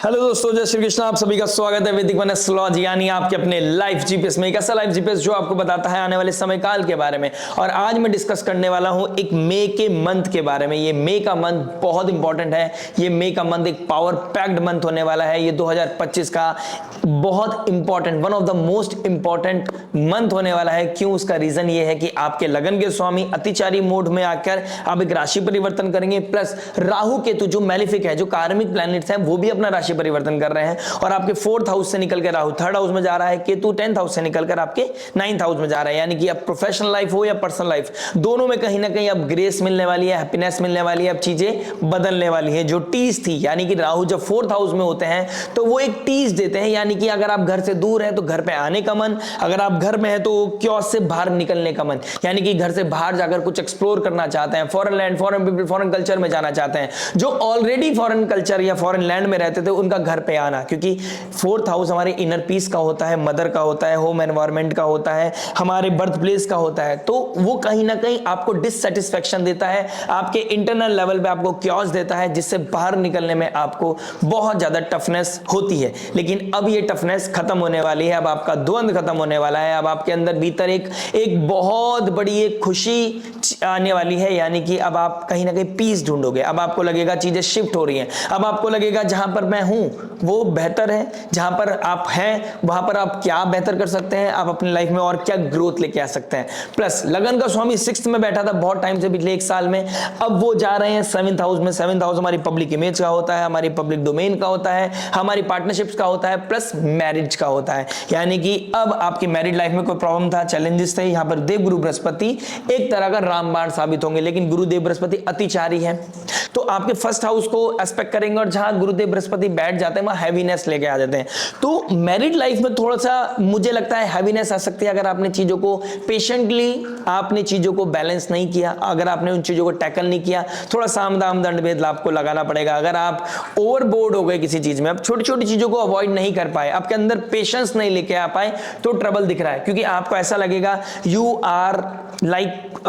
Hello दोस्तों, जय श्री कृष्ण। आप सभी का स्वागत है वैदिक वन एस्ट्रोलॉजी यानी आपके अपने लाइफ जीपीएस में। एक ऐसा लाइफ जीपीएस जो आपको बताता है आने वाले समय काल के बारे में। और आज मैं डिस्कस करने वाला हूं एक मई के मंथ के बारे में। ये मई का मंथ बहुत इंपॉर्टेंट है। ये मई का मंथ एक पावर पैक्ड मंथ होने वाला है। ये 2025 का बहुत important, one of the most important month होने वाला है। क्यों? उसका रीजन ये है कि आपके लगन के स्वामी अतिचारी मोड में आकर आप एक राशि परिवर्तन करेंगे। प्लस राहु केतु जो मैलिफिक है, जो कार्मिक प्लैनेट्स हैं, वो भी अपना राशि परिवर्तन कर रहे हैं। और आपके 4th हाउस से निकल के राहु 3rd हाउस में जा रहा है, केतु 10th हाउस से निकलकर आपके 9th हाउस में जा रहा है। यानी कि अब प्रोफेशनल लाइफ हो या पर्सनल लाइफ, दोनों में कहीं ना कहीं अब ग्रेस मिलने वाली है, हैप्पीनेस मिलने वाली है। अब चीजें बदलने वाली है। जो टीज थी, यानी कि राहु जब 4th हाउस में होते हैं तो वो एक टीज देते हैं। यानी कि अगर आप घर से दूर है तो घर पे आने का मन, अगर आप घर में है तो क्योस से बाहर निकलने का मन। यानी कि घर से बाहर जाकर कुछ एक्सप्लोर करना चाहते हैं, foreign land, foreign people, foreign culture में जाना चाहते हैं। जो ऑलरेडी फॉरेन कल्चर या फॉरेन लैंड में रहते थे उनका घर पे आना, क्योंकि 4th हाउस हमारे इनर पीस का होता है, मदर का होता है, होम एनवायरनमेंट का होता है, हमारे बर्थ प्लेस का होता है। तो वो कहीं ना कहीं आपको डिससेटिस्फैक्शन देता है, आपके इंटरनल लेवल पे आपको क्योस देता है, जिससे बाहर निकलने में आपको बहुत ज्यादा टफनेस होती है। लेकिन अब ये टफनेस खत्म होने वाली है। अब आपका द्वंद खत्म होने वाला है। अब आपके अंदर भीतर एक बहुत बड़ी एक खुशी आने वाली है। यानी कि अब आप कहीं ना कहीं पीस ढूंढोगे। अब आपको लगेगा चीजें शिफ्ट हो रही हैं। अब आपको लगेगा जहां पर मैं हूं वो बेहतर है, जहां पर आप हैं वहां पर आप क्या बेहतर कर सकते हैं, आप अपनी लाइफ में और क्या ग्रोथ लेके आ सकते हैं। प्लस लगन का स्वामी 6th में बैठा था बहुत टाइम से, पिछले 1 साल में। अब वो जा रहे हैं 7th हाउस में। 7th हाउस हमारी पब्लिक इमेज का होता है, हमारी पब्लिक डोमेन का होता है, हमारी पार्टनरशिप्स का होता है, प्लस मैरिज का होता है। यानी कि अब आपकी मैरिड लाइफ में कोई प्रॉब्लम था, चैलेंजेस थे, यहां पर देव गुरु बृहस्पति एक तरह का रामबाण साबित होंगे। लेकिन गुरुदेव बृहस्पति अतिचारी है तो आपके 1st हाउस को एस्पेक्ट करेंगे, और जहां गुरुदेव बृहस्पति बैठ जाते हैं वहां हैवीनेस लेके आ जाते हैं। तो मैरिड लाइफ में थोड़ा सा मुझे लगता है हैवीनेस आ सकती है अगर आपने चीजों को पेशेंटली, आपने चीजों को बैलेंस नहीं किया, अगर आपने उन चीजों को टैकल नहीं किया। थोड़ा साम दाम दंड भेद आपको लगाना पड़ेगा। अगर आप ओवरबोर्ड हो गए किसी चीज में, अब छोटी छोटी चीजों को अवॉइड नहीं कर पाए, आपके अंदर पेशेंस नहीं लेके आ पाए, तो ट्रबल दिख रहा है। क्योंकि आपको ऐसा लगेगा यू आर लाइक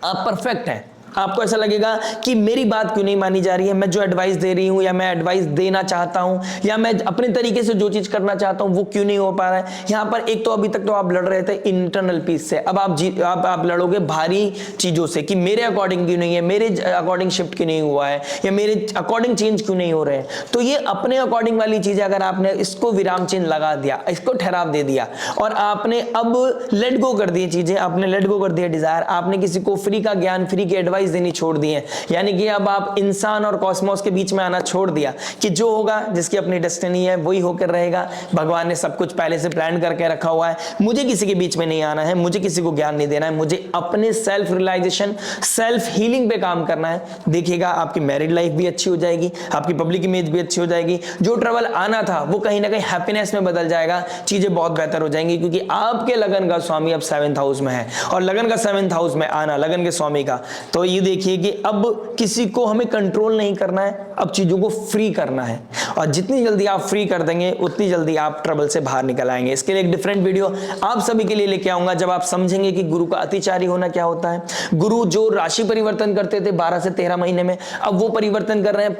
आप परफेक्ट हैं। आपको ऐसा लगेगा कि मेरी बात क्यों नहीं मानी जा रही है, मैं जो एडवाइस दे रही हूं या मैं एडवाइस देना चाहता हूं या मैं अपने तरीके से जो चीज करना चाहता हूं वो क्यों नहीं हो पा रहा है। यहां पर एक तो अभी तक तो आप लड़ रहे थे इंटरनल पीस से, अब आप लड़ोगे भारी चीजों से कि मेरे अकॉर्डिंग क्यों नहीं है, मेरे अकॉर्डिंग शिफ्ट क्यों नहीं हुआ है, या मेरे अकॉर्डिंग चेंज क्यों नहीं हो रहे हैं। तो ये अपने अकॉर्डिंग वाली चीज, अगर आपने इसको विराम चिन्ह लगा दिया, इसको ठहराव दे दिया और आपने अब लेट गो कर दी चीजें, आपने लेट गो कर दिया डिजायर, आपने किसी को फ्री का ज्ञान, फ्री की एडवाइस देनी छोड़ दी है। यानी कि अब आप इंसान और कॉस्मोस के बीच में आना छोड़ दिया कि जो होगा, जिसकी अपनी डेस्टिनी है वही होकर रहेगा। भगवान ने सब कुछ पहले से प्लान करके रखा हुआ है, मुझे किसी के बीच में नहीं आना है, मुझे किसी को ज्ञान नहीं देना है, मुझे अपने सेल्फ रियलाइजेशन, सेल्फ हीलिंग पे काम करना है। देखिएगा आपकी मैरिड लाइफ भी अच्छी हो जाएगी, आपकी पब्लिक इमेज भी अच्छी हो जाएगी। जो ट्रबल आना था वो कहीं ना कहीं हैप्पीनेस में बदल जाएगा, चीजें बहुत बेहतर हो जाएंगी। क्योंकि आपके लगन का स्वामी अब 7th हाउस में है, और लगन का 7th हाउस में आना लगन के स्वामी का, तो ये देखिए कि अब किसी को हमें कंट्रोल नहीं करना है, अब चीजों को फ्री करना है। और जितनी जल्दी आप फ्री कर देंगे उतनी जल्दी आप ट्रबल से बाहर निकल आएंगे। इसके लिए एक डिफरेंट वीडियो आप सभी के लिए लेके आऊंगा, जब आप समझेंगे कि गुरु का अतिचारी होना क्या होता है। गुरु जो राशि परिवर्तन करते थे 12 से 13 महीने में, अब वो परिवर्तन कर रहे हैं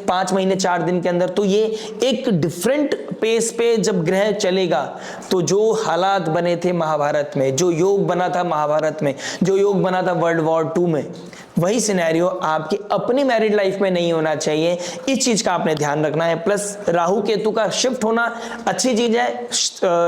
5 महीने 4 दिन के अंदर। तो ये एक डिफरेंट पेस पे जब ग्रह चलेगा, तो जो हालात बने थे महाभारत में, जो योग बना था महाभारत में, जो योग बना था वर्ल्ड वॉर 2 में, वही सिनेरियो आपकी अपनी मैरिड लाइफ में नहीं होना चाहिए। इस चीज का आपने ध्यान रखना है। प्लस राहु केतु का शिफ्ट होना अच्छी चीज है।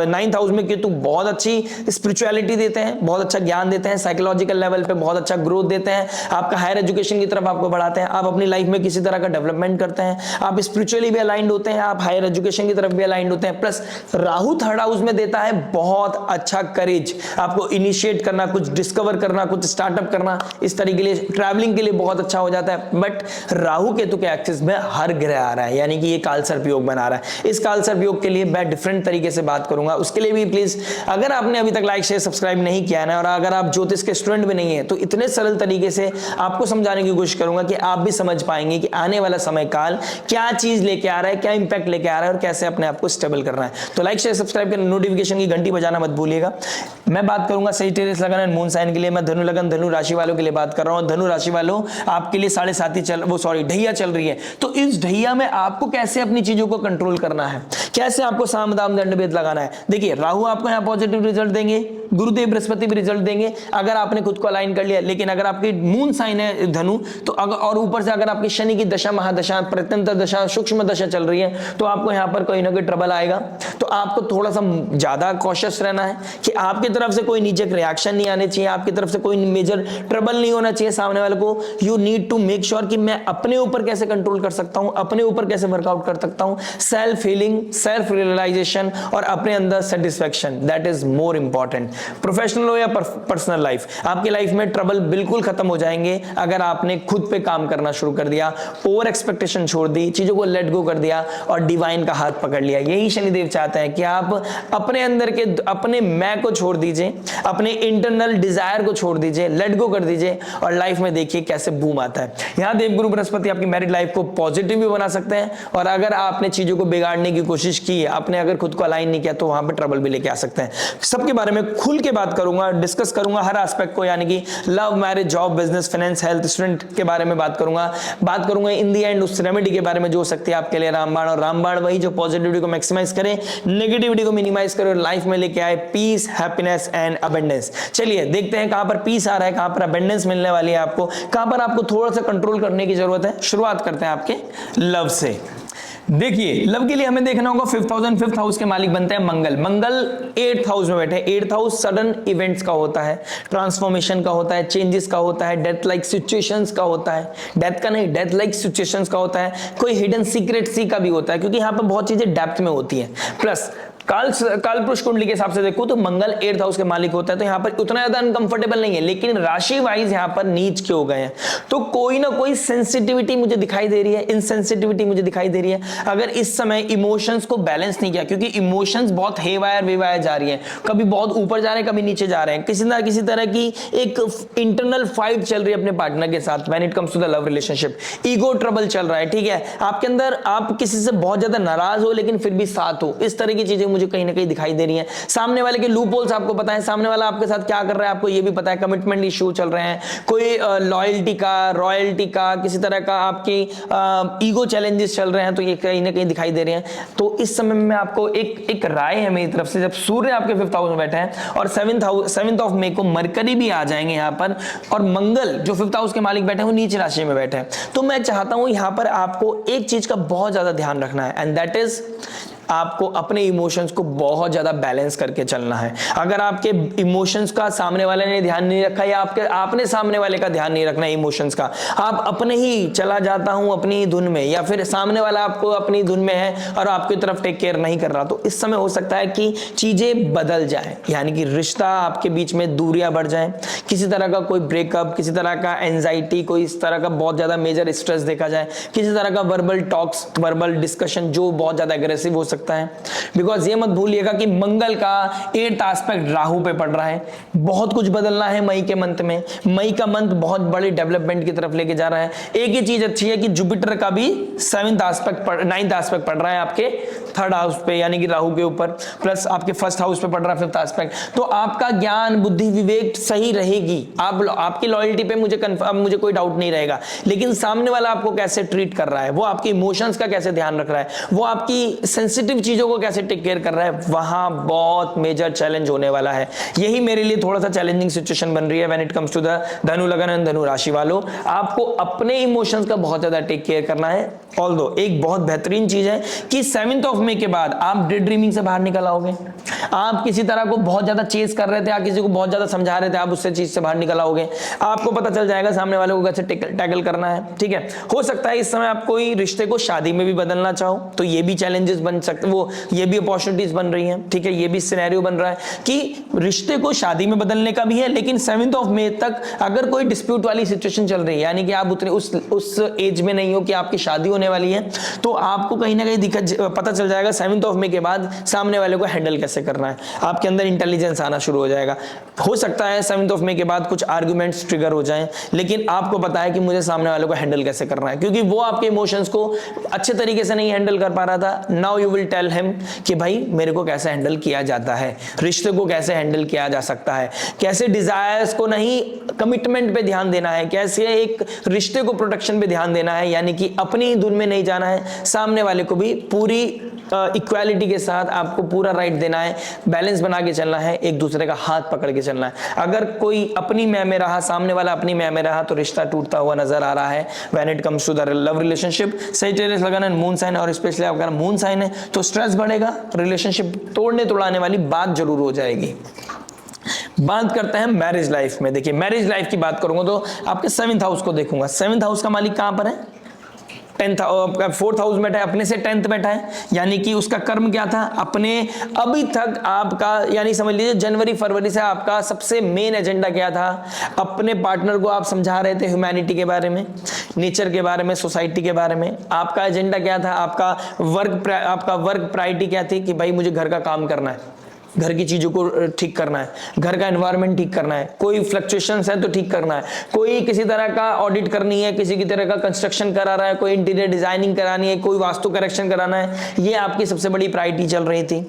9th हाउस में केतु बहुत अच्छी स्पिरिचुअलिटी देते हैं, बहुत अच्छा ज्ञान देते हैं, साइकोलॉजिकल लेवल पे बहुत अच्छा ग्रोथ देते हैं, आपका हायर एजुकेशन की तरफ आपको बढ़ाते हैं, आप अपनी लाइफ में किसी तरह का डेवलपमेंट करते हैं, आप स्पिरिचुअली भी अलाइंड होते हैं, आप हायर एजुकेशन की तरफ भी अलाइंड होते हैं। प्लस राहु 3rd हाउस में देता है बहुत अच्छा करेज, आपको इनिशिएट करना, कुछ डिस्कवर करना, कुछ स्टार्टअप करना, इस तरीके के लिए ट्रैवलिंग के लिए बहुत अच्छा हो जाता है। बट राहु केतु के एक्सिस में हर ग्रह आ रहा है, यानी कि ये कालसर्प योग बना रहा है। इस कालसर्प योग के लिए मैं डिफरेंट तरीके से बात करूंगा। उसके लिए भी प्लीज, अगर आपने अभी तक लाइक शेयर सब्सक्राइब नहीं किया है, और अगर आप ज्योतिष के स्टूडेंट भी नहीं है, तो इतने सरल तरीके से आपको समझाने की कोशिश करूंगा कि आप भी समझ पाएंगे कि आने वाला समय काल क्या चीज लेके आ रहा है, क्या इंपैक्ट लेके आ रहा है, और कैसे अपने आप को स्टेबल करना है। तो लाइक शेयर सब्सक्राइब कर, नोटिफिकेशन की घंटी बजाना मत भूलिएगा। मैं बात करूंगा Sagittarius lagan and moon sign के लिए। मैं धनु लगन, धनु राशि वालों के लिए बात कर रहा हूं। धनु धनु राशि वालों, आपके लिए 7.5 ढैया चल रही है। तो इस ढैया में आपको कैसे अपनी चीजों को कंट्रोल करना है, कैसे आपको साम दाम दंड भेद लगाना है। देखिए राहु आपको यहाँ पॉजिटिव रिजल्ट देंगे, गुरुदेव बृहस्पति भी रिजल्ट देंगे अगर आपने खुद को अलाइन कर लिया। लेकिन अगर आपकी मून साइन है धनु, तो अगर और ऊपर से अगर आपकी शनि की दशा, महादशा, प्रत्यंतर दशा, सूक्ष्म दशा चल रही है, तो आपको यहाँ पर कोई ना कोई ट्रबल आएगा। तो आपको थोड़ा सा ज्यादा कॉशियस रहना है कि आपकी तरफ से कोई नीचे रिएक्शन नहीं आने चाहिए, आपकी तरफ से कोई मेजर ट्रबल नहीं होना चाहिए सामने वाले को। You need to make sure कि मैं अपने ऊपर कैसे कंट्रोल कर सकता हूं, अपने ऊपर कैसे वर्कआउट कर सकता हूं। सेल्फ हीलिंग, सेल्फ रियलाइजेशन और अपने अंदर satisfaction, that is more important. Professional हो या पर्सनल लाइफ, आपकी लाइफ में ट्रबल बिल्कुल खत्म हो जाएंगे अगर आपने खुद पे काम करना शुरू कर दिया, ओवर एक्सपेक्टेशन छोड़ दी, चीजों को लेट गो कर दिया और डिवाइन का हाथ पकड़ लिया। यही शनिदेव चाहते हैं कि आप अपने अंदर के अपने मैं को छोड़ दीजिए, अपने इंटरनल डिजायर को छोड़ दीजिए, लेट गो कर दीजिए और लाइफ में देखिए कैसे बूम आता है। यहां देवगुरु बृहस्पति आपकी मैरिड लाइफ को पॉजिटिव भी बना सकते हैं, और अगर आपने चीजों को बिगाड़ने की कोशिश की, आपने अगर खुद को अलाइन नहीं किया, तो वहां पे ट्रबल भी लेके आ सकते हैं। सबके बारे में खुल के बात करूंगा, डिस्कस करूंगा हर एस्पेक्ट को, यानी कि love, marriage, job, business, finance, health, student के बारे में बात करूंगा इन दी एंड उस रेमेडी के बारे में जो हो सकती है आपके लिए रामबाण। और रामबाण वही जो पॉजिटिविटी को मैक्सिमाइज करे, नेगेटिविटी को मिनिमाइज करे और लाइफ में लेके आए पीस, हैप्पीनेस एंड अबंडेंस। चलिए देखते हैं कहां पर पीस आ रहा है, कहां पर अबंडेंस मिलने वाली है आपको, कहां पर आपको थोड़ा सा कंट्रोल करने की जरूरत है। शुरुआत करते हैं आपके लव से। देखिए लव के लिए हमें देखना होगा फिफ्थ हाउस के मालिक बनते हैं मंगल 8th हाउस में बैठे। 8th हाउस सडन इवेंट्स का होता है, ट्रांसफॉर्मेशन का होता है, चेंजेस का होता है, डेथ लाइक सिचुएशंस का होता है, डेथ का नहीं, डेथ लाइक सिचुएशंस का होता है, कोई हिडन सीक्रेट सी का भी होता है, क्योंकि यहाँ पर बहुत चीजें डेप्थ में होती है। प्लस काल पुरुष कुंडली के हिसाब से देखो तो मंगल 8th हाउस के मालिक होता है, तो यहाँ पर उतना ज्यादा अनकंफर्टेबल नहीं है, लेकिन राशि वाइज यहाँ पर नीच के हो गए हैं। तो कोई ना कोई सेंसिटिविटी मुझे दिखाई दे रही है, इनसेंसिटिविटी मुझे दिखाई दे रही है। अगर इस समय इमोशंस को बैलेंस नहीं किया, क्योंकि इमोशंस बहुत हेवायर वेवायर जा रही है, कभी बहुत ऊपर जा रहे हैं, कभी नीचे जा रहे हैं, किसी तरह की एक इंटरनल फाइट चल रही है अपने पार्टनर के साथ when it comes to the love relationship. Ego trouble चल रहा है, ठीक है, आपके अंदर आप किसी से बहुत ज्यादा नाराज हो लेकिन फिर भी साथ हो, इस तरह की चीजें मुझे कहीं ना कहीं दिखाई दे रही हैं। सामने वाले के लूप होल्स आपको पता है, सामने वाला आपके साथ क्या कर रहा है आपको ये भी पता है, कमिटमेंट इश्यू चल रहे हैं, कोई लॉयल्टी का, रॉयल्टी का, किसी तरह का आपकी ईगो चैलेंजेस चल रहे हैं, तो ये कहीं ना कहीं दिखाई दे रहे हैं। तो इस समय में आपको एक राय है मेरी तरफ से, जब सूर्य आपके 5th हाउस में बैठे हैं और 7th ऑफ मई को मरकरी भी आ जाएंगे यहाँ पर, और मंगल जो 5th हाउस के मालिक बैठे हैं वो नीच राशि में बैठे हैं, तो मैं चाहता हूं यहाँ पर आपको एक चीज का बहुत ज्यादा ध्यान रखना है, एंड दैट इज आपको अपने इमोशंस को बहुत ज्यादा बैलेंस करके चलना है। अगर आपके इमोशंस का सामने वाले ने ध्यान नहीं रखा, या आपने सामने वाले का ध्यान नहीं रखना है इमोशंस का, आप अपने ही चला जाता हूं अपनी धुन में, या फिर सामने वाला आपको अपनी धुन में है और आपकी तरफ टेक केयर नहीं कर रहा, तो इस समय हो सकता है कि चीजें बदल जाए, यानी कि रिश्ता आपके बीच में दूरियां बढ़ जाए, किसी तरह का कोई ब्रेकअप, किसी तरह का एंजाइटी, कोई इस तरह का बहुत ज्यादा मेजर स्ट्रेस देखा जाए, किसी तरह का वर्बल टॉक्स, वर्बल डिस्कशन जो बहुत ज्यादा एग्रेसिव हो सकता है। बिकॉज ये मत भूलिएगा कि मंगल का 8th एस्पेक्ट राहु पे पड़ रहा है, बहुत कुछ बदलना है मई के मंथ में। मई का मंथ बहुत बड़ी डेवलपमेंट की तरफ लेके जा रहा है। एक ही चीज अच्छी है कि जुपिटर का भी 9th एस्पेक्ट पड़ रहा है आपके 3rd हाउस पे, यानी कि राहु के ऊपर, प्लस आपके 1st हाउस पे पड़ रहा है 5th एस्पेक्ट। तो आपका ज्ञान, बुद्धि, विवेक सही रहेगी, आपकी लॉयल्टी पे मुझे कोई डाउट नहीं रहेगा, लेकिन सामने वाला आपको कैसे ट्रीट कर रहा है, वो आपके इमोशंस का कैसे ध्यान रख रहा है, वो आपकी सेंसिटिव चीजों को कैसे टेक केयर कर रहा है, वहां बहुत मेजर चैलेंज होने वाला है। यही मेरे लिए थोड़ा सा चैलेंजिंग सिचुएशन बन रही है when it comes to the Dhanu lagan and धनु राशि वालों। आपको अपने इमोशंस का बहुत ज्यादा टेक केयर करना है। ऑल्दो एक बहुत बेहतरीन चीज है कि 7th ऑफ मई के बाद आप डे ड्रीमिंग से बाहर निकल आओगे। आप किसी तरह को बहुत ज्यादा चेस कर रहे थे, आप किसी को बहुत ज्यादा समझा रहे थे, आप उससे चीज से बाहर निकल आओगे। आपको पता चल जाएगा सामने वाले को कैसे टैकल करना है, ठीक है। हो सकता है इस समय आप कोई रिश्ते को शादी में भी बदलना चाहो, तो ये भी चैलेंजेस बन सकते, वो ये भी अपॉर्चुनिटीज बन रही हैं, ठीक है। ये भी सिनेरियो बन रहा है कि रिश्ते को शादी में बदलने का भी है, लेकिन 7th ऑफ मई तक अगर कोई डिस्प्यूट वाली सिचुएशन चल रही है, यानी कि आप उतने उस एज में नहीं हो कि आपकी शादी होने वाली है, तो आपको कहीं ना कहीं पता चल जाएगा जाएगा 7th ऑफ मई के बाद सामने वाले को हैंडल कैसे करना है, आपके अंदर इंटेलिजेंस आना शुरू हो जाएगा। हो सकता है 7th ऑफ मई के बाद कुछ आर्गुमेंट्स ट्रिगर हो जाएं, लेकिन आपको पता है कि मुझे सामने वाले को हैंडल कैसे करना है, क्योंकि वो आपके इमोशंस को अच्छे तरीके से नहीं हैंडल कर पा रहा था। Now you will tell him कि भाई मेरे को कैसे हैंडल किया जाता है, रिश्ते को कैसे हैंडल किया जा सकता है, कैसे डिजायर्स को नहीं कमिटमेंट पे ध्यान देना है, कैसे एक रिश्ते को प्रोटेक्शन पे ध्यान देना है, यानी कि अपनी धुन में नहीं जाना है, सामने वाले को भी पूरी इक्वालिटी के साथ आपको पूरा राइट देना है, बैलेंस बना के चलना है, एक दूसरे का हाथ पकड़ के चलना है। अगर कोई अपनी मैं में रहा, सामने वाला अपनी मैं में रहा, तो रिश्ता टूटता हुआ नजर आ रहा है। When it comes to the love relationship, Sagittarius lagan and moon sign, और स्पेशली अगर मून साइन है तो स्ट्रेस बढ़ेगा, रिलेशनशिप तोड़ने वाली बात जरूर हो जाएगी। बात करते हैं मैरिज लाइफ में। देखिए मैरिज लाइफ की बात करूंगा तो आपके 7th हाउस को देखूंगा। 7th हाउस का मालिक कहां पर है? 4th हाउस बैठा है, अपने से 10th बैठा है, यानी कि उसका कर्म क्या था? अपने अभी तक आपका, यानी समझ लीजिए जनवरी फरवरी से आपका सबसे मेन एजेंडा क्या था? अपने पार्टनर को आप समझा रहे थे ह्यूमैनिटी के बारे में, नेचर के बारे में, सोसाइटी के बारे में। आपका एजेंडा क्या था? आपका वर्क प्रायोरिटी क्या थी? कि भाई मुझे घर का काम करना है, घर की चीजों को ठीक करना है, घर का एनवायरनमेंट ठीक करना है, कोई फ्लक्चुएशंस है तो ठीक करना है, कोई किसी तरह का ऑडिट करनी है, किसी की तरह का कंस्ट्रक्शन करा रहा है, कोई इंटीरियर डिजाइनिंग करानी है, कोई वास्तु करेक्शन कराना है, ये आपकी सबसे बड़ी प्रायोरिटी चल रही थी।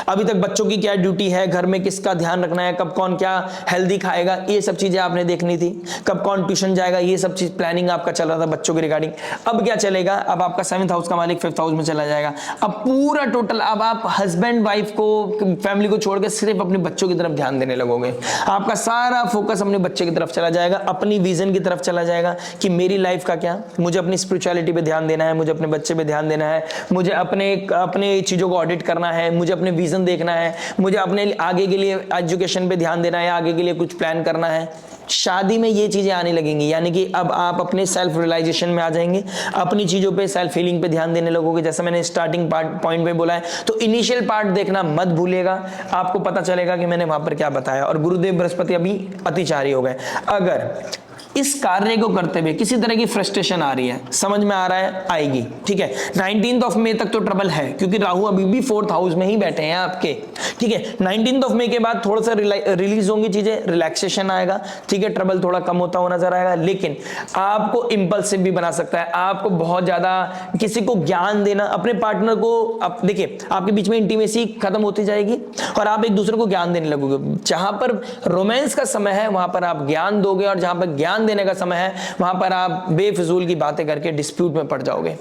अभी तक बच्चों की क्या ड्यूटी है, घर में किसका ध्यान रखना है, कब कौन क्या हेल्दी खाएगा, ये सब चीजें आपने देखनी थी। कब कौन ट्यूशन जाएगा, ये सब चीज प्लानिंग आपका चल रहा था बच्चों के रिगार्डिंग। अब क्या चलेगा? अब आपका 7th हाउस का मालिक 5th हाउस में चला जाएगा। अब पूरा टोटल, अब आप हस्बैंड वाइफ को, फैमिली को छोड़कर सिर्फ अपने बच्चों की तरफ ध्यान देने लगोगे। आपका सारा फोकस अपने बच्चे की तरफ चला जाएगा, अपनी विजन की तरफ चला जाएगा कि मेरी लाइफ का क्या, मुझे अपनी स्पिरिचुअलिटी पे ध्यान देना है, मुझे अपने बच्चे पे ध्यान देना है, मुझे अपने चीजों को ऑडिट करना है, मुझे अपने विजन देखना है, मुझे अपने आगे के लिए एजुकेशन पे ध्यान देना है, आगे के लिए कुछ प्लान करना है। शादी में ये चीजें आने लगेंगी, यानी कि अब आप अपने सेल्फ रियलाइजेशन में आ जाएंगे, अपनी चीजों पे, सेल्फ हीलिंग पे ध्यान देने लगोगे। जैसा मैंने स्टार्टिंग पॉइंट पे बोला है, तो इनिशियल पार्ट देखना मत भूलिएगा, आपको पता चलेगा कि मैंने वहां पर क्या बताया। और गुरुदेव बृहस्पति अभी अतिचारी हो गए। अगर इस कार्य को करते हुए किसी तरह की फ्रस्ट्रेशन आ रही है, समझ में आ रहा है, आएगी, ठीक है। 19th ऑफ मई तक तो ट्रबल है, क्योंकि राहु अभी भी 4th हाउस में ही बैठे हैं आपके, ठीक है। 19th ऑफ मई के बाद थोड़ा सा रिलीज होंगी चीजें, रिलैक्सेशन आएगा, ठीक है, ट्रबल थोड़ा कम होता हुआ नजर आएगा। लेकिन आपको इंपल्सिव भी बना सकता है, आपको बहुत ज्यादा किसी को ज्ञान देना, अपने पार्टनर को, अब देखिए आपके बीच में इंटीमेसी खत्म होती जाएगी और आप एक दूसरे को ज्ञान देने लगोगे। जहां पर रोमांस का समय है वहां पर आप ज्ञान दोगे, और जहां पर ज्ञान देने का समय है वहां पर आप बेफिजूल की बातें करके डिस्प्यूट में पड़ जाओगे।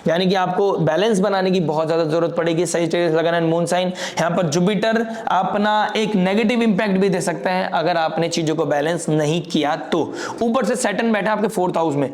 यानी कि आपको बैलेंस बनाने की बहुत ज्यादा जरूरत पड़ेगी। Sagittarius lagan and moon sign, यहां पर जुपिटर अपना एक नेगेटिव इंपैक्ट भी दे सकता है अगर आपने चीजों को बैलेंस नहीं किया तो। ऊपर से सैटर्न बैठा आपके 4th हाउस में,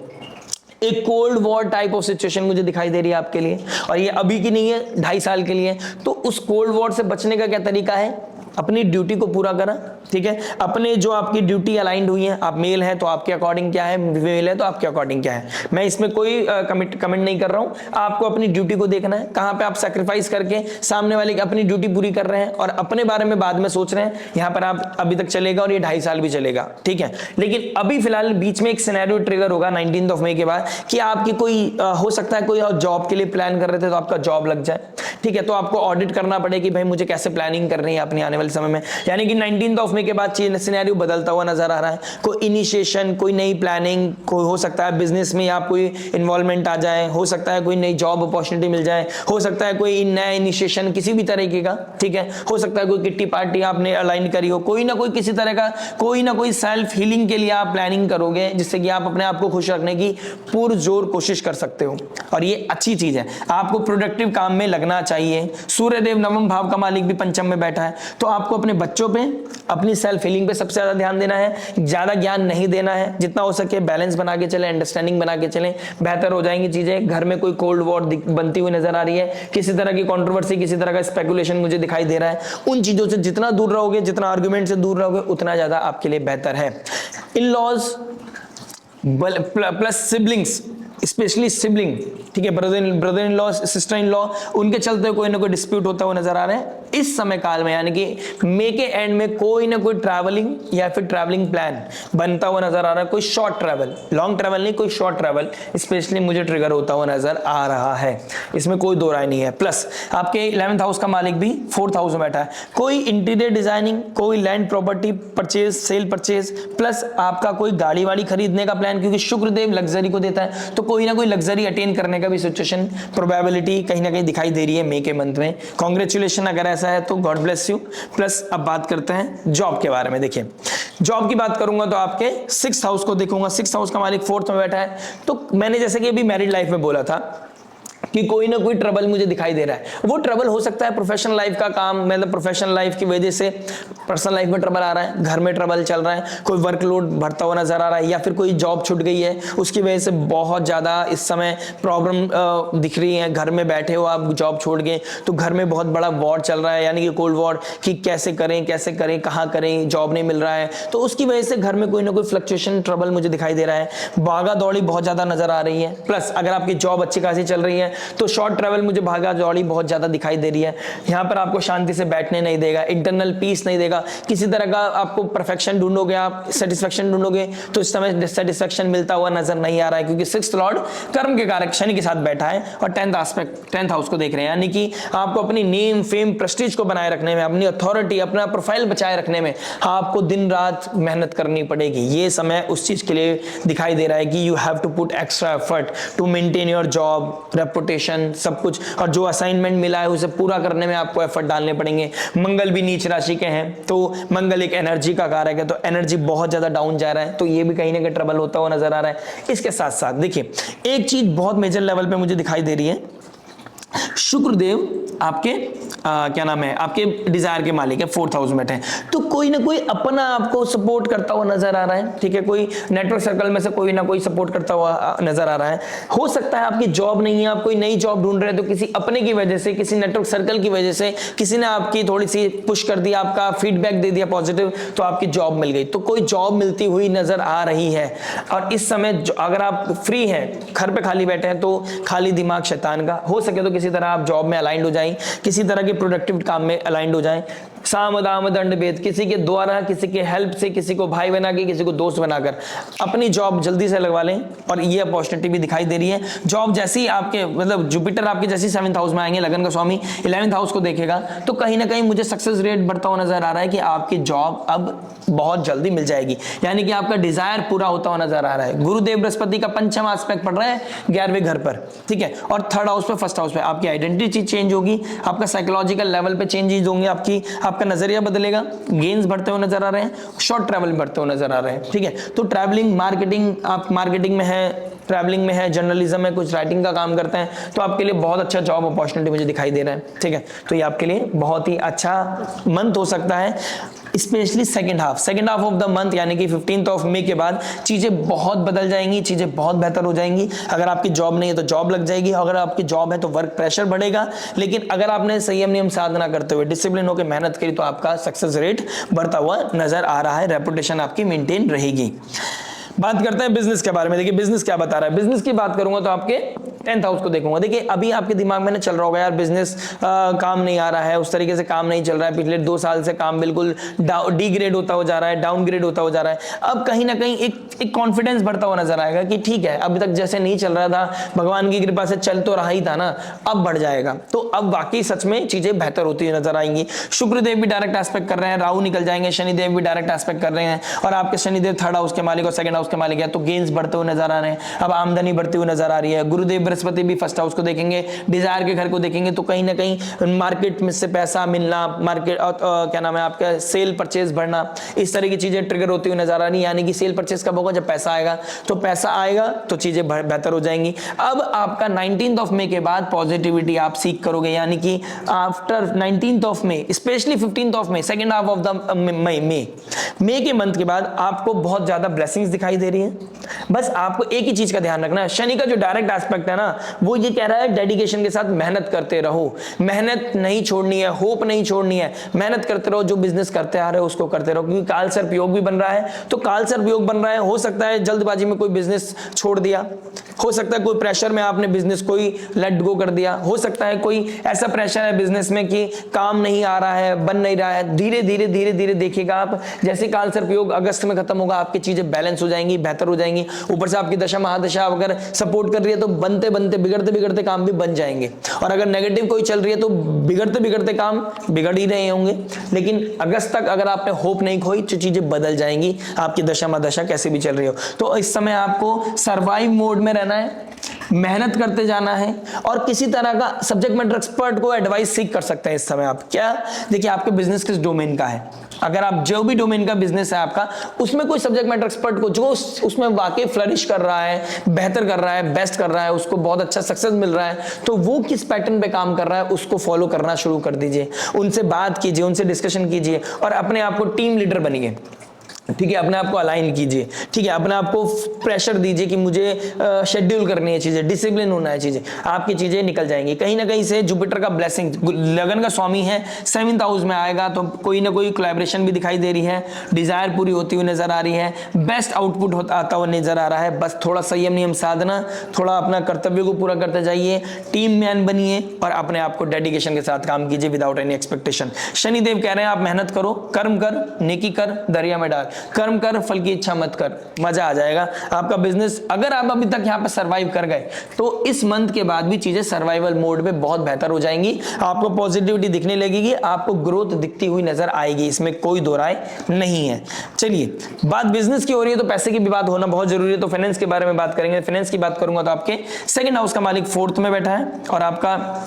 एक cold war type of situation मुझे दिखाई दे रही है आपके लिए, और ये अभी की नहीं है, 2.5 साल के लिए। तो उस कोल्ड वॉर से बचने का क्या तरीका है? अपनी ड्यूटी को पूरा करा, ठीक है। अपने जो आपकी ड्यूटी अलाइंड हुई है, आप मेल है तो आपके अकॉर्डिंग क्या है, फीमेल है तो आपके अकॉर्डिंग क्या है, मैं इसमें कोई कमेंट नहीं कर रहा हूं। आपको अपनी ड्यूटी को देखना है, कहां पे आप सैक्रिफाइस करके सामने वाले की अपनी ड्यूटी पूरी कर रहे हैं और अपने बारे में बाद में सोच रहे हैं। यहां पर आप अभी तक चलेगा और ये 2.5 साल भी चलेगा, ठीक है। लेकिन अभी फिलहाल बीच में एक सिनेरियो ट्रिगर होगा 19th ऑफ मई के बाद कि आपकी कोई हो सकता है कोई जॉब के लिए प्लान कर रहे थे तो आपका जॉब लग जाए, ठीक है। तो आपको ऑडिट करना पड़े कि भाई मुझे कैसे प्लानिंग करनी है अपनी आने वाले समय में। यानी कि 19th ऑफ मई के बाद सिनेरियो बदलता हुआ नजर आ रहा है। कोई इनिशिएशन, कोई नई प्लानिंग, कोई हो सकता है बिजनेस में आप कोई इन्वॉल्वमेंट आ जाए, हो सकता है कोई नई जॉब अपॉर्चुनिटी मिल जाए, हो सकता है कोई नया इनिशिएशन किसी भी तरीके का, ठीक है। हो सकता है कोई किट्टी पार्टी आपने अलाइन करी हो, कोई ना कोई किसी तरह का कोई ना कोई सेल्फ हीलिंग के लिए आप प्लानिंग करोगे, जिससे कि आप अपने आप को खुश रखने की पुरजोर कोशिश कर सकते हो, और ये अच्छी चीज है। आपको प्रोडक्टिव काम में लगना चाहिए। सूर्यदेव 9वें भाव का मालिक भी पंचम में बैठा है, तो आपको अपने बच्चों पे, अपनी सेल्फ हीलिंग पे सबसे ज्यादा ध्यान देना है, ज्यादा ज्ञान नहीं देना है, जितना हो सके बैलेंस बना के चले, अंडरस्टैंडिंग बना के चले, बेहतर हो जाएंगी चीजें। घर में कोई कोल्ड वॉर बनती हुई नजर आ रही है, किसी तरह की कंट्रोवर्सी, किसी तरह का स्पेकुलेशन मुझे दिखाई दे रहा है, उन चीजों से जितना दूर रहोगे, जितना आर्गुमेंट से दूर रहोगे, उतना ज्यादा आपके लिए बेहतर है। In laws plus siblings, specially sibling, ठीक है, brother in law, sister in law, उनके चलते कोई ना कोई डिस्प्यूट होता हुआ नजर आ रहा है इस समय काल में, यानी कि मई के एंड में कोई ना कोई ट्रैवलिंग या फिर ट्रैवलिंग प्लान बनता हुआ नजर आ रहा है, कोई शॉर्ट ट्रैवल, लॉन्ग ट्रैवल नहीं, कोई शॉर्ट ट्रैवल स्पेशली मुझे ट्रिगर होता हुआ नजर आ रहा है, इसमें कोई दो राय नहीं है। प्लस आपके 11th हाउस का मालिक भी 4th हाउस में बैठा है, कोई इंटीरियर डिजाइनिंग, कोई land property purchase, cell purchase, plus आपका कोई गाड़ी वाड़ी खरीदने का प्लान, क्योंकि शुक्रदेव लग्जरी को देता है, तो कोई ना कोई लग्जरी अटेन करने का भी सिचुएशन, प्रोबेबिलिटी कहीं ना कहीं दिखाई दे रही है मई के मंथ में। कांग्रेचुलेशन अगर ऐसा है तो गॉड ब्लेस यू। प्लस अब बात करते हैं जॉब के बारे में। देखिए जॉब की बात करूंगा तो आपके 6th हाउस को देखूंगा, 6th हाउस का मालिक 4th में बैठा है, तो मैंने जैसे कि अभी मैरिड लाइफ में बोला था कि कोई ना कोई ट्रबल मुझे दिखाई दे रहा है, वो ट्रबल हो सकता है प्रोफेशनल लाइफ का काम, मतलब प्रोफेशनल लाइफ की वजह से पर्सनल लाइफ में ट्रबल आ रहा है, घर में ट्रबल चल रहा है, कोई वर्कलोड बढ़ता हुआ नजर आ रहा है, या फिर कोई जॉब छूट गई है उसकी वजह से बहुत ज्यादा इस समय प्रॉब्लम दिख रही है, घर में बैठे हो आप, जॉब छोड़ गए तो घर में बहुत बड़ा वॉर चल रहा है, यानी कि कोल्ड वॉर, कि कैसे करें कहाँ करें, जॉब नहीं मिल रहा है, तो उसकी वजह से घर में कोई ना कोई फ्लक्चुएशन ट्रबल मुझे दिखाई दे रहा है, भागा दौड़ी बहुत ज्यादा नजर आ रही है। प्लस अगर आपकी जॉब अच्छी खासी चल रही है तो शॉर्ट ट्रैवल मुझे भागा दौड़ी बहुत ज्यादा दिखाई दे रही है, यहां पर आपको शांति से बैठने नहीं देगा, इंटरनल पीस नहीं देगा, किसी तरह का आपको परफेक्शन ढूंढोगे, आप सेटिस्फेक्शन ढूंढोगे तो इस समय सेटिस्फेक्शन मिलता हुआ नजर नहीं आ रहा है, क्योंकि 6th लॉर्ड कर्म के कारक शनि के साथ बैठा है और 10th हाउस को देख रहे हैं, यानी कि आपको अपनी नेम फेम प्रेस्टीज को बनाए रखने में, अपनी अथॉरिटी, अपना प्रोफाइल बचाए रखने में आपको दिन रात मेहनत करनी पड़ेगी। ये समय उस चीज के लिए दिखाई दे रहा है कि you have to put extra effort to maintain your job, reputation, सब कुछ, और जो असाइनमेंट मिला है उसे पूरा करने में आपको एफर्ट डालने पड़ेंगे। मंगल भी नीच राशि के हैं, तो मंगल एक एनर्जी का कारक है, तो एनर्जी बहुत ज्यादा डाउन जा रहा है, तो ये भी कहीं ना कहीं ट्रबल होता हुआ नजर आ रहा है। इसके साथ साथ देखिए एक चीज बहुत मेजर लेवल पे मुझे दिखाई दे रही है, शुक्रदेव आपके क्या नाम है, आपके डिजायर के मालिक है, 4th हाउस में बैठे हैं, तो कोई ना कोई अपना आपको सपोर्ट करता हुआ नजर आ रहा है, ठीक है, कोई नेटवर्क सर्कल में से कोई ना कोई सपोर्ट करता हुआ नजर आ रहा है। हो सकता है आपकी जॉब नहीं है, आप कोई नई जॉब ढूंढ रहे हैं, तो किसी अपने की वजह से, किसी नेटवर्क सर्कल की वजह से किसी ने आपकी थोड़ी सी पुश कर दिया, आपका फीडबैक दे दिया पॉजिटिव, तो आपकी जॉब मिल गई, तो कोई जॉब मिलती हुई नजर आ रही है। और इस समय अगर आप फ्री हैं, घर पे खाली बैठे हैं, तो खाली दिमाग शैतान का, हो सके तो किसी तरह आप जॉब में अलाइंड हो जाएं, किसी तरह के प्रोडक्टिव काम में अलाइंड हो जाएं, साम दाम दंड भेद, किसी के द्वारा, किसी के हेल्प से, किसी को भाई बना के, किसी को दोस्त बनाकर अपनी जॉब जल्दी से लगवा लें। और ये अपॉर्चुनिटी भी दिखाई दे रही है, जॉब जैसी आपके, मतलब जुपिटर आपके जैसी 7th हाउस में आएंगे, लगन का स्वामी 11th हाउस को देखेगा, तो कहीं ना कहीं मुझे सक्सेस रेट बढ़ता हुआ नजर आ रहा है कि आपकी जॉब अब बहुत जल्दी मिल जाएगी, यानी कि आपका डिजायर पूरा होता हुआ नजर आ रहा है। गुरुदेव बृहस्पति का 5वां एस्पेक्ट पड़ रहा है 11वें घर पर, ठीक है, और 3rd हाउस पे, 1st हाउस पे आपकी आइडेंटिटी चेंज होगी, आपका साइकोलॉजिकल लेवल पे चेंजेस होंगे, आपका नजरिया बदलेगा, गेन्स बढ़ते हुए नजर आ रहे हैं, शॉर्ट ट्रैवल बढ़ते हुए नजर आ रहे हैं, ठीक है। तो ट्रैवलिंग, मार्केटिंग, आप मार्केटिंग में है, ट्रैवलिंग में है, जर्नलिज्म में, कुछ राइटिंग का काम करते हैं, तो आपके लिए बहुत अच्छा जॉब अपॉर्चुनिटी मुझे दिखाई दे रहा है, ठीक है। तो ये आपके लिए बहुत ही अच्छा मंथ हो सकता है, specially second half of the month, यानी कि 15th ऑफ मई के बाद चीजें बहुत बदल जाएंगी, चीजें बहुत बेहतर हो जाएंगी। अगर आपकी जॉब नहीं है तो जॉब लग जाएगी, अगर आपकी जॉब है तो वर्क प्रेशर बढ़ेगा, लेकिन अगर आपने संयम नियम साधना करते हुए डिसिप्लिन होकर मेहनत करी तो आपका सक्सेस रेट बढ़ता हुआ नजर आ रहा है, रेपुटेशन आपकी मेंटेन रहेगी। बात करते हैं बिजनेस के बारे में। देखिए बिजनेस क्या बता रहा है, बिजनेस की बात करूंगा तो आपके 10th हाउस को देखूंगा। देखिए अभी आपके दिमाग में ना चल रहा होगा यार बिजनेस काम नहीं आ रहा है, उस तरीके से काम नहीं चल रहा है, पिछले 2 साल से काम बिल्कुल डिग्रेड होता हो जा रहा है, डाउनग्रेड होता हो जा रहा है। अब कहीं ना कहीं एक कॉन्फिडेंस बढ़ता हुआ नजर आएगा कि ठीक है, अभी तक जैसे नहीं चल रहा था, भगवान की कृपा से चल तो रहा ही था ना, अब बढ़ जाएगा, तो अब वाकई सच में चीजें बेहतर होती हुई नजर आएंगी। शुक्रदेव भी डायरेक्ट एस्पेक्ट कर रहे हैं, राहु निकल जाएंगे, शनिदेव भी डायरेक्ट एस्पेक्ट कर रहे हैं, और आपके शनिदेव 3rd हाउस के मालिक और 2nd हाउस के मालिक है, तो गेन्स बढ़ते हुए नजर आ रहे हैं, अब आमदनी बढ़ती हुई नजर आ रही है। गुरुदेव बृहस्पति भी 1st हाउस को देखेंगे, डिजायर के घर को देखेंगे, तो कहीं ना कहीं मार्केट में से पैसा मिलना, मार्केट क्या नाम है आपका सेल परचेज बढ़ना, इस तरह की चीजें ट्रिगर होती हुई नजर आ रही, यानी कि सेल परचेज कब होगा, जब पैसा आएगा, तो पैसा आएगा तो चीजें बेहतर हो जाएंगी। अब आपका 19th ऑफ मई के बाद पॉजिटिविटी आप सीख करोगे, यानी कि after 19th of May, specially 15th of May, second half of the May के मंथ के बाद आपको बहुत ज्यादा ब्लेसिंग्स दिखाई दे रही है। बस आपको एक ही चीज का ध्यान रखना है, शनि का जो डायरेक्ट एस्पेक्ट है ना, वो ये कह रहा है डेडिकेशन के साथ मेहनत करते रहो, मेहनत नहीं छोड़नी है, होप नहीं छोड़नी है, मेहनत करते रहो, जो बिजनेस करते आ रहे हो उसको करते रहो, क्योंकि काल सर्प योग भी बन रहा है। तो काल सर्प योग बन रहा है, हो सकता है जल्दबाजी में कोई बिजनेस छोड़ दिया, हो सकता है कोई प्रेशर में आपने बिजनेस कोई लेट गो कर दिया, हो सकता है कोई ऐसा प्रेशर है बिजनेस में कि काम नहीं आ रहा है, बन नहीं रहा है। धीरे धीरे धीरे धीरे देखिएगा आप, जैसे काल सर्प योग अगस्त में खत्म होगा, आपकी चीजें बैलेंस हो जाएंगी, बेहतर हो जाएंगी। ऊपर से आपकी दशा महादशा अगर सपोर्ट कर रही है तो बनते बनते बिगड़ते बिगड़ते काम भी बन जाएंगे, और अगर नेगेटिव कोई चल रही है तो बिगड़ते बिगड़ते काम बिगड़ ही रहे होंगे। लेकिन अगस्त तक अगर आपने होप नहीं खोई तो चीजें बदल जाएंगी, आपकी दशा महादशा कैसे भी चल रही हो। तो इस समय आपको सर्वाइव मोड में रहना है, मेहनत करते जाना है, और किसी तरह का सब्जेक्ट मैटर एक्सपर्ट को एडवाइस सीख कर सकते हैं इस समय आप। क्या, देखिए आपके बिजनेस किस डोमेन का है, अगर आप जो भी डोमेन का बिजनेस है आपका, उसमें कोई सब्जेक्ट मैटर एक्सपर्ट को जो उसमें वाकई फ्लरिश कर रहा है, बेहतर कर रहा है, बेस्ट कर रहा है, उसको बहुत अच्छा सक्सेस मिल रहा है, तो वो किस पैटर्न पे काम कर रहा है उसको फॉलो करना शुरू कर दीजिए, उनसे बात कीजिए, उनसे डिस्कशन कीजिए, और अपने आप को टीम लीडर बनिए। ठीक है, अपने आप को अलाइन कीजिए, ठीक है, अपने आप को प्रेशर दीजिए कि मुझे शेड्यूल करनी है चीजें, डिसिप्लिन होना है चीजें, आपकी चीजें निकल जाएंगी। कहीं ना कहीं से जुपिटर का ब्लेसिंग, लगन का स्वामी है, 7th हाउस में आएगा, तो कोई ना कोई कोलैबोरेशन भी दिखाई दे रही है, डिजायर पूरी होती हुई नजर आ रही है, बेस्ट आउटपुट आता हुआ नजर आ रहा है। बस थोड़ा संयम नियम साधना, थोड़ा अपना कर्तव्य को पूरा करते जाइए, टीम मैन बनिए, और अपने आप को डेडिकेशन के साथ काम कीजिए विदाउट एनी एक्सपेक्टेशन। शनिदेव कह रहे हैं आप मेहनत करो, कर्म कर, नेकी कर, दरिया में डाल, कर्म कर, फल की इच्छा मत कर, मजा आ जाएगा आपका बिजनेस। अगर आप अभी तक यहाँ पे सरवाइव कर गए तो इस मंथ के बाद भी चीजें सर्वाइवल मोड में बहुत बेहतर हो जाएंगी, आपको पॉजिटिविटी दिखने लगेगी, आपको ग्रोथ दिखती हुई नजर आएगी, इसमें कोई दो राय नहीं है। चलिए, बात बिजनेस की हो रही है तो पैसे की भी बात होना बहुत जरूरी है, तो फाइनेंस के बारे में बात करेंगे। फाइनेंस की बात करूंगा तो आपके 2nd हाउस का मालिक 4th में बैठा है, और आपका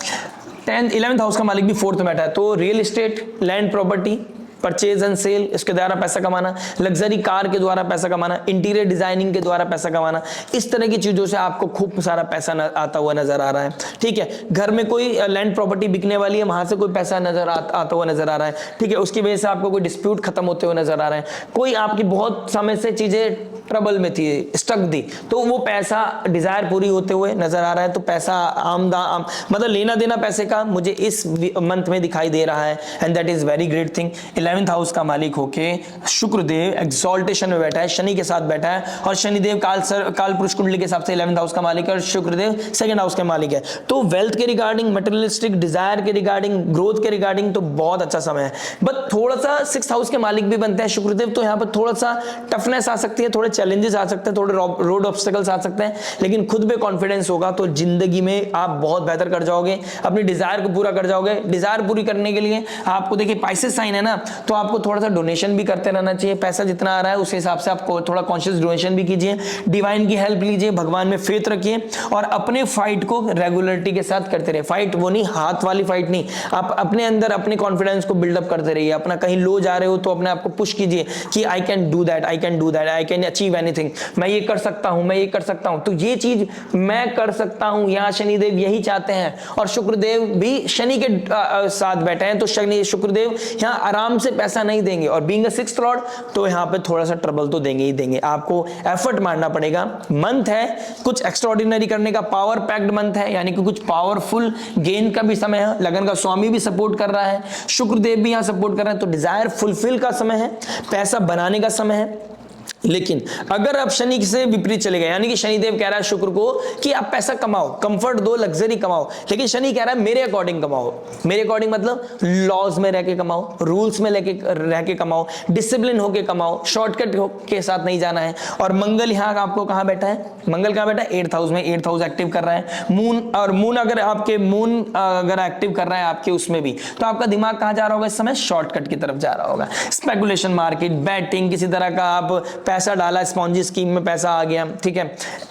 11th हाउस का मालिक भी 4th में बैठा है। तो real estate, land property, purchase and sale, इसके द्वारा पैसा कमाना, लग्जरी कार के द्वारा पैसा कमाना, इंटीरियर डिजाइनिंग के द्वारा पैसा कमाना, इस तरह की चीजों से आपको खूब सारा पैसा आता हुआ नजर आ रहा है। ठीक है, घर में कोई लैंड प्रॉपर्टी बिकने वाली है, वहां से कोई पैसा आता हुआ नजर आ रहा है। ठीक है, उसकी वजह से आपको कोई डिस्प्यूट खत्म होते हुए नजर आ रहा है, कोई आपकी बहुत समय से चीजें ट्रबल में थी, स्टक थी, तो वो पैसा डिजायर पूरी होते हुए नजर आ रहा है। तो पैसा मतलब लेना देना पैसे का मुझे इस मंथ में दिखाई दे रहा है, and that is very great thing. 11th house का मालिक होके शुक्रदेव एक्सॉल्टेशन में बैठा है, शनि के साथ बैठा है, और शनिदेव काल पुरुष कुंडली के हिसाब से 11th हाउस का मालिक है, और शुक्रदेव 2nd हाउस के मालिक है। तो वेल्थ के रिगार्डिंग, मटेरियलिस्टिक डिजायर के रिगार्डिंग, ग्रोथ के रिगार्डिंग तो बहुत अच्छा समय है। बट थोड़ा सा 6th हाउस के मालिक भी बनते हैं शुक्रदेव, तो यहाँ पर थोड़ा सा टफनेस आ सकती है, थोड़े चैलेंजेस आ सकते हैं, थोड़े रोड ऑब्स्टेकल्स आ सकते हैं, लेकिन खुद पे कॉन्फिडेंस होगा तो जिंदगी में आप बहुत बेहतर कर जाओगे, अपनी डिजायर को पूरा कर जाओगे। डिजायर पूरी करने के लिए आपको देखिए पाइसेस साइन है ना, तो आपको थोड़ा सा डोनेशन भी करते रहना चाहिए, पैसा जितना आ रहा है उस हिसाब से आपको थोड़ा कॉन्शियस डोनेशन भी कीजिए, डिवाइन की हेल्प लीजिए, भगवान में फेथ रखिए, और अपने फाइट को रेगुलरिटी के साथ करते रहिए। फाइट वो नहीं, हाथ वाली फाइट नहीं, आप अपने अंदर अपने कॉन्फिडेंस को बिल्डअप करते रहिए। अपना कहीं लो जा रहे हो तो अपने आप को पुश कीजिए कि I can do that, I can do that, I can achieve anything, मैं ये कर सकता हूं, मैं ये कर सकता हूं, तो ये चीज मैं कर सकता हूं, यहां शनिदेव यही चाहते हैं। और शुक्रदेव भी शनि के साथ बैठे हैं, तो शनि शुक्रदेव यहां आराम से पैसा नहीं देंगे, और बीइंग अ 6th लॉर्ड तो यहां पे थोड़ा सा ट्रबल तो देंगे ही देंगे, आपको एफर्ट मारना पड़ेगा। मंथ है कुछ एक्स्ट्राऑर्डिनरी करने का, पावर पैक्ड मंथ है, यानी कि कुछ पावरफुल गेन का भी समय है, लगन का स्वामी भी सपोर्ट कर रहा है, शुक्रदेव भी यहां सपोर्ट कर रहे हैं, तो डिजायर फुलफिल का समय है, पैसा बनाने का समय है। लेकिन अगर आप शनि से विपरीत चले गए, यानी कि शनिदेव कह रहा है शुक्र को कि आप पैसा कमाओ, कंफर्ट दो, लग्जरी कमाओ, लेकिन शनि कह रहा है मेरे अकॉर्डिंग कमाओ। मेरे अकॉर्डिंग मतलब लॉज में रह के कमाओ, रूल्स में रह के कमाओ, डिसिप्लिन होके कमाओ, शॉर्टकट के साथ नहीं जाना है। और मंगल यहाँ आपको कहाँ बैठा है, मंगल कहाँ बैठा है 8th हाउस में, 8th हाउस एक्टिव कर रहा है। मून अगर एक्टिव कर रहा है आपके उसमें भी, तो आपका दिमाग कहाँ जा रहा होगा इस समय, शॉर्टकट की तरफ जा रहा होगा। स्पेकुलेशन मार्केट, बैटिंग, किसी तरह का आप पैसा डाला, स्पॉन्जी स्कीम में पैसा आ गया, ठीक है,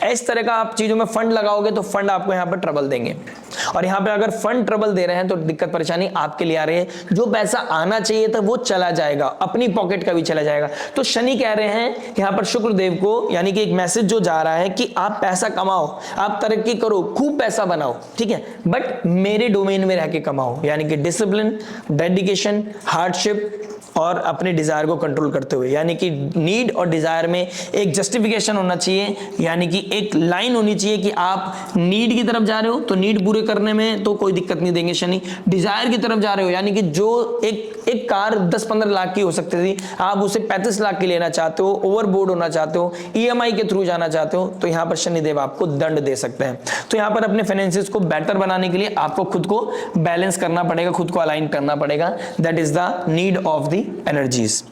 इस तरह का आप चीजों में फंड लगाओगे तो फंड आपको यहाँ पर ट्रबल देंगे। और यहाँ पे अगर फंड ट्रबल दे रहे हैं तो दिक्कत परेशानी आपके लिए आ रही है, जो पैसा आना चाहिए था वो चला जाएगा, अपनी पॉकेट का भी चला जाएगा। तो शनि कह रहे हैं यहाँ पर शुक्रदेव को, यानी कि एक मैसेज जो जा रहा है कि आप पैसा कमाओ, आप तरक्की करो, खूब पैसा बनाओ, ठीक है, बट मेरे डोमेन में रह के कमाओ, यानी कि डिसिप्लिन, डेडिकेशन, हार्डशिप और अपने डिजायर को कंट्रोल करते हुए, यानी कि नीड और डिजायर डिजायर में एक जस्टिफिकेशन होना चाहिए, यानी कि एक लाइन होनी चाहिए कि आप नीड की तरफ जा रहे हो तो नीड पूरे करने में तो कोई दिक्कत नहीं देंगे शनि। डिजायर की तरफ जा रहे हो, यानी कि जो एक कार 10-15 लाख की हो सकती थी, आप उसे 35 लाख की लेना चाहते हो, ओवरबोर्ड होना चाहते हो, ईएमआई के थ्रू जाना चाहते हो, तो यहां पर शनिदेव आपको दंड दे सकते हैं। तो यहां पर अपने फाइनेंसिस को बेटर बनाने के लिए आपको खुद को बैलेंस करना पड़ेगा, खुद को अलाइन करना पड़ेगा। That is the need of the energies.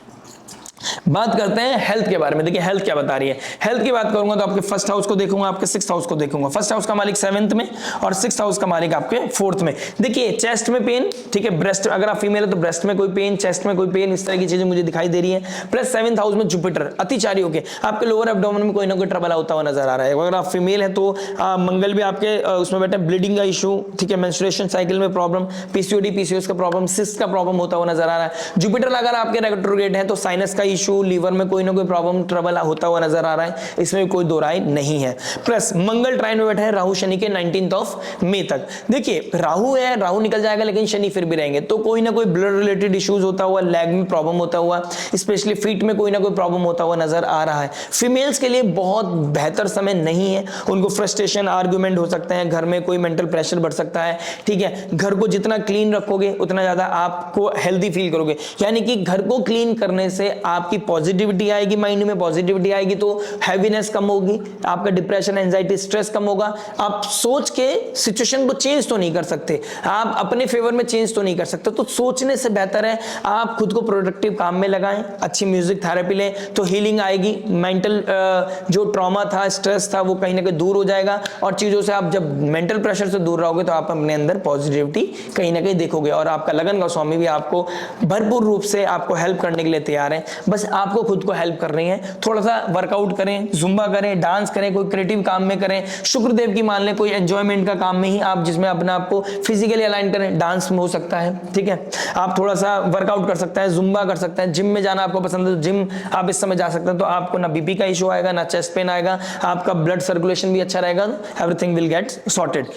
बात करते हैं हेल्थ के बारे में। देखिए हेल्थ क्या बता रही है। हेल्थ की बात करूंगा तो आपके फर्स्ट हाउस को देखूंगा, आपके सिक्स्थ हाउस को देखूंगा। फर्स्ट हाउस का मालिक 7th में और सिक्स्थ हाउस का मालिक आपके 4th में। देखिए चेस्ट में पेन, ठीक है, ब्रेस्ट, अगर आप फीमेल है तो ब्रेस्ट में कोई पेन, चेस्ट में कोई पेन, इस तरह की चीजें मुझे दिखाई दे रही है। प्लस 7th हाउस में जुपिटर अतिचारी होकर आपके लोअर एब्डोमेन में कोई ना कोई ट्रबल होता हुआ नजर आ रहा है। अगर आप फीमेल है तो मंगल भी आपके उसमें बैठे, ब्लीडिंग का इशू, ठीक है, मेंस्ट्रुएशन साइकिल में प्रॉब्लम, पीसीओडी पीसीओएस का प्रॉब्लम, सिस्ट का प्रॉब्लम होता हुआ नजर आ रहा है। जुपिटर अगर आपके रेट्रोग्रेड है तो साइनस का इशू, लीवर में कोई ना कोई प्रॉब्लम, ट्रबल होता हुआ नजर आ रहा है, इसमें कोई दो राय नहीं है। प्लस मंगल ट्राइन में बैठा है राहु शनि के 19 मई तक। देखिए राहु है, राहु निकल जाएगा लेकिन शनि फिर भी रहेंगे, तो कोई ना कोई ब्लड रिलेटेड इश्यूज होता हुआ, लेग में प्रॉब्लम होता हुआ, स्पेशली फीट में कोई ना कोई प्रॉब्लम होता हुआ नजर आ रहा है। फीमेल्स के लिए बहुत बेहतर समय नहीं है, उनको फ्रस्ट्रेशन, आर्गुमेंट हो सकते हैं, घर में कोई मेंटल प्रेशर बढ़ सकता है, ठीक है। घर को जितना क्लीन रखोगे उतना ज्यादा आपको हेल्दी फील करोगे, यानी कि घर को क्लीन करने से आपकी पॉजिटिविटी आएगी, माइंड में पॉजिटिविटी आएगी तो हैवीनेस कम होगी, आपका डिप्रेशन, एंजाइटी, स्ट्रेस कम होगा। आप सोच के सिचुएशन को चेंज तो नहीं कर सकते, आप अपने फेवर में चेंज तो नहीं कर सकते, तो सोचने से बेहतर है आप खुद को प्रोडक्टिव काम में लगाएं, अच्छी म्यूजिक थेरेपी लें तो हीलिंग आएगी, मेंटल जो ट्रॉमा था, स्ट्रेस था, वो कहीं ना कहीं दूर हो जाएगा। और चीजों से आप जब मेंटल प्रेशर से दूर रहोगे तो आप अपने अंदर पॉजिटिविटी कहीं ना कहीं देखोगे, और आपका लगन का स्वामी भी आपको भरपूर रूप से आपको हेल्प करने के लिए तैयार है। बस आपको खुद को हेल्प कर रही है। थोड़ा सा वर्कआउट करें, जुम्बा करें, डांस करें, कोई क्रिएटिव काम में करें, शुक्रदेव की मान लें, कोई एंजॉयमेंट का काम में ही आप जिसमें अपने आप को फिजिकली अलाइन करें, डांस में हो सकता है, ठीक है, आप थोड़ा सा वर्कआउट कर सकते हैं, जुम्बा कर सकते हैं, जिम में जाना आपको पसंद है तो जिम आप इस समय जा सकते हैं, तो आपको ना बीपी का इशू आएगा, ना चेस्ट पेन आएगा, आपका ब्लड सर्कुलेशन भी अच्छा रहेगा, एवरीथिंग विल गेट सॉर्टेड।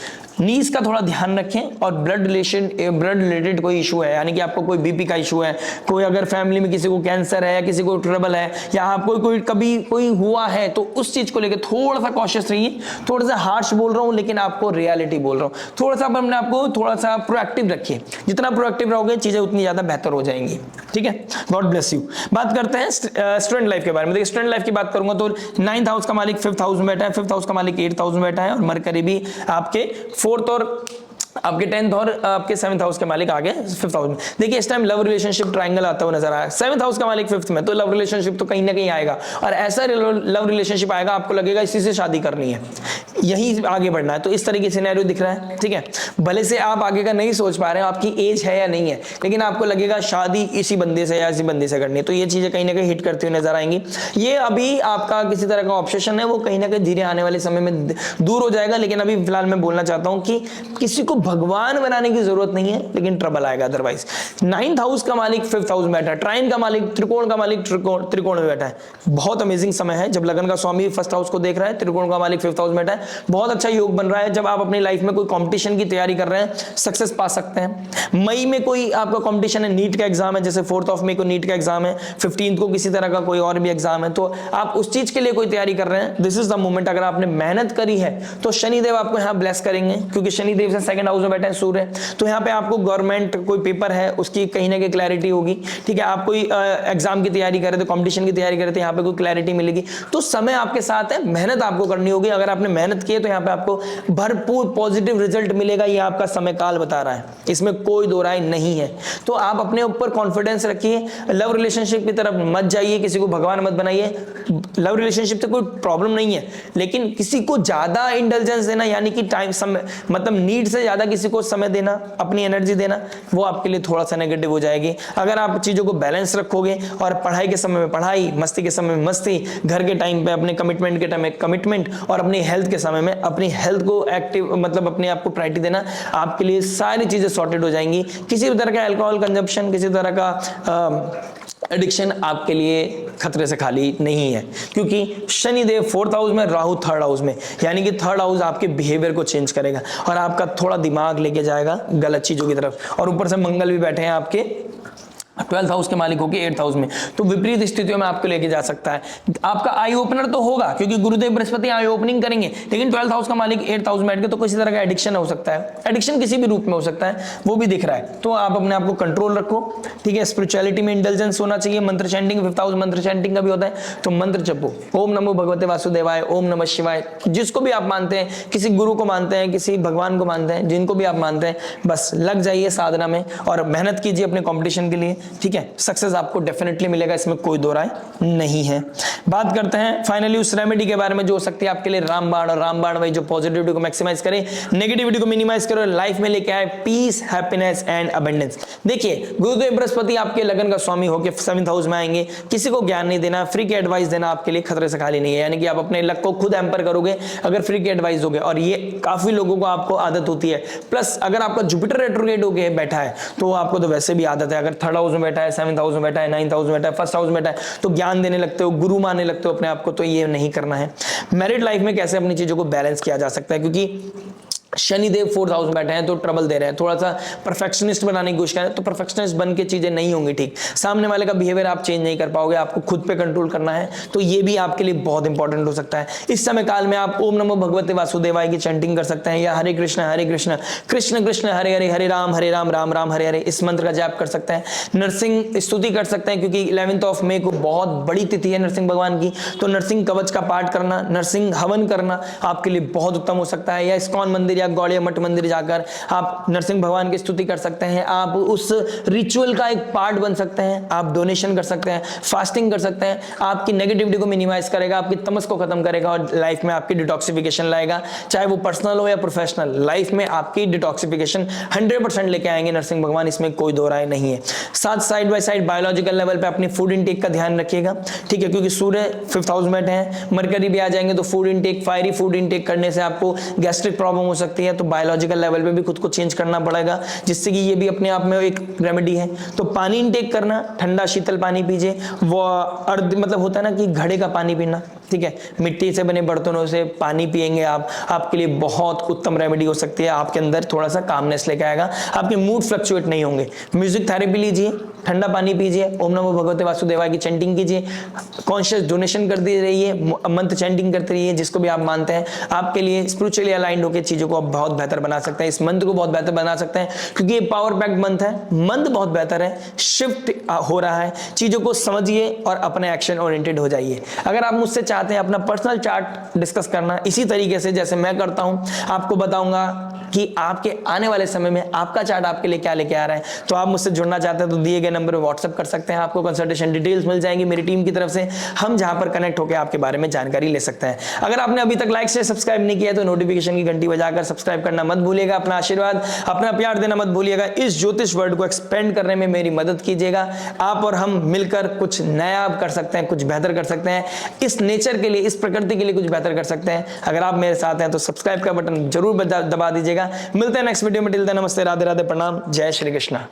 नीज का थोड़ा ध्यान रखें, और ब्लड रिलेटेड कोई इशू है, यानी कि आपको कोई बीपी का इशू है, कोई अगर फैमिली में किसी को कैंसर है या किसी को ट्रबल है, या आपको कोई कभी कोई हुआ है, तो उस चीज को लेकर थोड़ा सा कॉशियस रहिए। थोड़ा सा हार्श बोल रहा हूं लेकिन आपको रियलिटी बोल रहा हूं, थोड़ा सा अपने आप को थोड़ा सा प्रोएक्टिव रखिए, जितना प्रोएक्टिव रहोगे चीजें उतनी ज्यादा बेहतर हो जाएंगी, ठीक है। God bless you. बात करते हैं स्टूडेंट लाइफ के बारे में। देखिए स्टूडेंट लाइफ की बात करूंगा तो 9th हाउस का मालिक 5th हाउस में बैठा है, 5th हाउस का मालिक 8th हाउस में बैठा है, और मरकरी भी आपके 4th और आपके 10th और आपके 7th हाउस के मालिक आगे 5th हाउस में। देखिए इस टाइम लव रिलेशनशिप ट्रायंगल आता हुआ नजर आ रहा है। 7th हाउस का मालिक 5th में, तो लव रिलेशनशिप तो कहीं ना कहीं आएगा, और ऐसा लव रिलेशनशिप आएगा आपको लगेगा इसी से शादी करनी है, यही आगे बढ़ना है, तो इस तरीके से सिनेरियो दिख रहा है, ठीक है। भले से आप आगे का नहीं सोच पा रहे हो, आपकी एज है या नहीं है, लेकिन आपको लगेगा शादी इसी बंदे से या इसी बंदे से करनी है, तो ये चीजें कहीं ना कहीं हिट करती हुई नजर आएंगी। ये अभी आपका किसी तरह का ऑब्सेशन है, वो कहीं ना कहीं धीरे आने वाले समय में दूर हो जाएगा, लेकिन अभी फिलहाल मैं बोलना चाहता हूं कि किसी को भगवान बनाने की जरूरत नहीं है, लेकिन ट्रबल आएगा अदरवाइज। 9th हाउस का मालिक 5th हाउस में बैठा है, ट्राइन का मालिक, त्रिकोण का मालिक त्रिकोण में बैठा है। बहुत अमेजिंग समय है जब लगन का स्वामी 1st हाउस को देख रहा है, त्रिकोण का मालिक 5th हाउस में बैठा है। बहुत अच्छा योग बन रहा है, जब आप अपनी लाइफ में कोई कंपटीशन की तैयारी कर रहे हैं, सक्सेस पा सकते हैं। मई में कोई आपका कंपटीशन है, नीट का एग्जाम है, जैसे 4th मई को नीट का एग्जाम है, 15th को किसी तरह का कोई और भी एग्जाम है, तो आप उस चीज के लिए कोई तैयारी कर रहे हैं, दिस इज द मोमेंट। अगर आपने मेहनत करी है तो शनिदेव आपको यहाँ ब्लेस करेंगे, क्योंकि शनिदेव से 2nd हाउस में बैठे हैं सूर्य, तो यहाँ पे आपको गवर्नमेंट कोई पेपर है उसकी कहीं ना कहीं क्लैरिटी होगी, ठीक है। आप कोई एग्जाम की तैयारी कर रहे थे, कंपटीशन की तैयारी कर रहे थे, यहाँ पे कोई क्लैरिटी मिलेगी, तो समय आपके साथ है, मेहनत आपको करनी होगी। अगर आपने मेहनत की है तो यहाँ पे आपको भरपूर पॉजिटिव रिजल्ट मिलेगा, ये आपका समय काल बता रहा है, इसमें कोई दो राय नहीं है। तो आप अपने ऊपर कॉन्फिडेंस रखिए, लव रिलेशनशिप की तरफ मत जाइए, किसी को भगवान मत बनाइए। लव रिलेशनशिप से कोई प्रॉब्लम नहीं है, लेकिन किसी को ज्यादा इंटेलिजेंस देना, यानी कि टाइम समय मतलब नीड से ज्यादा किसी को समय देना, अपनी एनर्जी देना, वो आपके लिए थोड़ा सा नेगेटिव हो जाएगी। अगर आप चीजों को बैलेंस रखोगे और पढ़ाई के समय में पढ़ाई, मस्ती के समय में मस्ती, घर के टाइम पे अपने कमिटमेंट के टाइम में कमिटमेंट, और अपनी हेल्थ के समय में अपनी हेल्थ को एक्टिव मतलब अपने आप को प्रायोरिटी देना, आपके लिए सारी चीजें सॉर्टेड हो जाएंगी। किसी भी तरह का अल्कोहल कंजप्शन, किसी तरह का एडिक्शन आपके लिए खतरे से खाली नहीं है, क्योंकि शनिदेव 4th हाउस में, राहु 3rd हाउस में, यानी कि 3rd हाउस आपके बिहेवियर को चेंज करेगा और आपका थोड़ा दिमाग लेके जाएगा गलत चीजों की तरफ। और ऊपर से मंगल भी बैठे हैं आपके 12th हाउस के मालिक होके 8th हाउस में, तो विपरीत स्थितियों में आपको लेके जा सकता है। आपका आई ओपनर तो होगा क्योंकि गुरुदेव बृहस्पति आई ओपनिंग करेंगे, लेकिन 12th हाउस का मालिक 8th हाउस में बैठ के तो किसी तरह का एडिक्शन हो सकता है, एडिक्शन किसी भी रूप में हो सकता है, वो भी दिख रहा है। तो आप अपने आप को कंट्रोल रखो, ठीक है। स्पिरिचुअलिटी में इंटेलिजेंस होना चाहिए। मंत्र चैंटिंग 5th हाउस मंत्र चैंटिंग का भी होता है, तो मंत्र जपो, ओम नमो भगवते वासुदेवाय, ओम नमः शिवाय, जिसको भी आप मानते हैं, किसी गुरु को मानते हैं, किसी भगवान को मानते हैं, जिनको भी आप मानते हैं, बस लग जाइए साधना में और मेहनत कीजिए अपने कंपटीशन के लिए, ठीक है। सक्सेस आपको डेफिनेटली मिलेगा, इसमें कोई दो राय नहीं है। बात करते हैं फाइनली उस रेमेडी के बारे में जो हो सकती है आपके लिए रामबाण, और रामबाण वही जो पॉजिटिविटी को मैक्सिमाइज करे, नेगेटिविटी को मिनिमाइज करे, लाइफ में लेके आए पीस, हैप्पीनेस एंड अबंडेंस। देखिए, गुरुदेव बृहस्पति आपके लगन का स्वामी होकर 7th हाउस में आएंगे। किसी को ज्ञान नहीं देना, फ्री की एडवाइस देना आपके लिए खतरे से खाली नहीं है, यानी कि आप अपने लक को खुद एम्पर करोगे अगर फ्री की एडवाइस दोगे, और ये काफी लोगों को आपको आदत होती है। प्लस अगर आपका जुपिटर रेट्रोग्रेड होके बैठा है तो आपको तो वैसे भी आदत है, अगर 3rd हाउस में बैठा है, 7th हाउस में बैठा है, 9th हाउस में बैठा है, 1st हाउस में बैठा है, तो ज्ञान देने लगते हो, गुरु मानने लगते हो अपने आप को, तो ये नहीं करना है। मैरिड लाइफ में कैसे अपनी चीजों को बैलेंस किया जा सकता है, क्योंकि शनिदेव 4th हाउस में बैठे हैं तो ट्रबल दे रहे हैं, थोड़ा सा परफेक्शनिस्ट बनाने की कोशिश करें तो परफेक्शनिस्ट बन के चीजें नहीं होंगी ठीक, सामने वाले का बिहेवियर आप चेंज नहीं कर पाओगे, आपको खुद पे कंट्रोल करना है, तो ये भी आपके लिए बहुत इंपॉर्टेंट हो सकता है। इस समय काल में आप ओम नमो भगवते वासुदेवाय की चैंटिंग कर सकते हैं, या हरे कृष्ण कृष्ण कृष्ण हरे हरे, हरे राम राम राम हरे हरे, इस मंत्र का जाप कर सकते हैं। नरसिंह स्तुति कर सकते हैं, क्योंकि 11th ऑफ मई को बहुत बड़ी तिथि है नरसिंह भगवान की, तो नरसिंह कवच का पाठ करना, नरसिंह हवन करना आपके लिए बहुत उत्तम हो सकता है। या इस्कॉन मंदिर या गौड़िया मठ मंदिर जाकर आप नरसिंह भगवान की स्तुति कर सकते हैं, आप उस रिचुअल का एक पार्ट बन सकते हैं, आप डोनेशन कर सकते हैं, फास्टिंग कर सकते हैं, आपकी नेगेटिविटी को मिनिमाइज करेगा, आपकी तमस को खत्म करेगा और लाइफ में आपकी डिटॉक्सिफिकेशन लाएगा, चाहे वो पर्सनल हो या प्रोफेशनल, लाइफ में आपकी डिटॉक्सिफिकेशन 100% लेके आएंगे नरसिंह भगवान, इसमें कोई दो राय नहीं है। साथ side by side biological level पे अपनी फूड इनटेक का ध्यान रखिएगा, ठीक है, क्योंकि सूर्य 5th हाउस में हैं, मरकरी भी आ जाएंगे, तो food intake, fiery food intake करने से आपको गैस्ट्रिक प्रॉब्लम हो सकती है, तो बायोलॉजिकल लेवल पे भी खुद को चेंज करना पड़ेगा, जिससे कि ये भी अपने आप में एक रेमेडी है। तो पानी इनटेक करना, ठंडा शीतल पानी पीजिए, वो अर्ध मतलब होता है ना कि घड़े का पानी पीना, ठीक है, मिट्टी से बने बर्तनों से पानी पिएंगे आप, आपके लिए बहुत उत्तम रेमेडी हो सकती है, आपके अंदर थोड़ा सा कामनेस लेके आएगा, आपके मूड फ्लक्चुएट नहीं होंगे। म्यूजिक थेरेपी लीजिए, ठंडा पानी पीजिए, ओम नमो भगवते वासुदेवाय की चैंटिंग कीजिए, कॉन्शियस डोनेशन करते रहिए, मंत्र चैंटिंग करते रहिए, जिसको भी आप मानते हैं आपके लिए स्पिरिचुअली अलाइंड होकर चीजों को आप बहुत बेहतर बना सकते हैं, इस मंत्र को बहुत बेहतर बना सकते हैं, क्योंकि ये पावर पैक्ड मंत्र है, मंत्र बहुत बेहतर है, शिफ्ट हो रहा है, चीजों को समझिए और अपने एक्शन ओरिएंटेड हो जाइए। अगर आप मुझसे चाहते हैं अपना पर्सनल चार्ट डिस्कस करना इसी तरीके से जैसे मैं करता हूं, आपको बताऊंगा कि आपके आने वाले समय में आपका चार्ट आपके लिए क्या लेके आ रहा है, तो आप मुझसे जुड़ना चाहते हैं तो दिए गए नंबर पे व्हाट्सएप कर सकते हैं, आपको कंसल्टेशन डिटेल्स मिल जाएंगी मेरी टीम की तरफ से, हम जहां पर कनेक्ट होकर आपके बारे में जानकारी ले सकते हैं। अगर आपने अभी तक लाइक से सब्सक्राइब नहीं किया तो नोटिफिकेशन की घंटी बजाकर सब्सक्राइब करना मत भूलिएगा, अपना आशीर्वाद, अपना प्यार देना मत भूलिएगा, इस ज्योतिष वर्ल्ड को एक्सपेंड करने में मेरी मदद कीजिएगा। आप और हम मिलकर कुछ नया कर सकते हैं, कुछ बेहतर कर सकते हैं, इस नेचर के लिए, इस प्रकृति के लिए कुछ बेहतर कर सकते हैं। अगर आप मेरे साथ हैं तो सब्सक्राइब का बटन जरूर दबा दीजिएगा। मिलते हैं नेक्स्ट वीडियो में, टिल देन नमस्ते, राधे राधे, प्रणाम, जय श्री कृष्णा।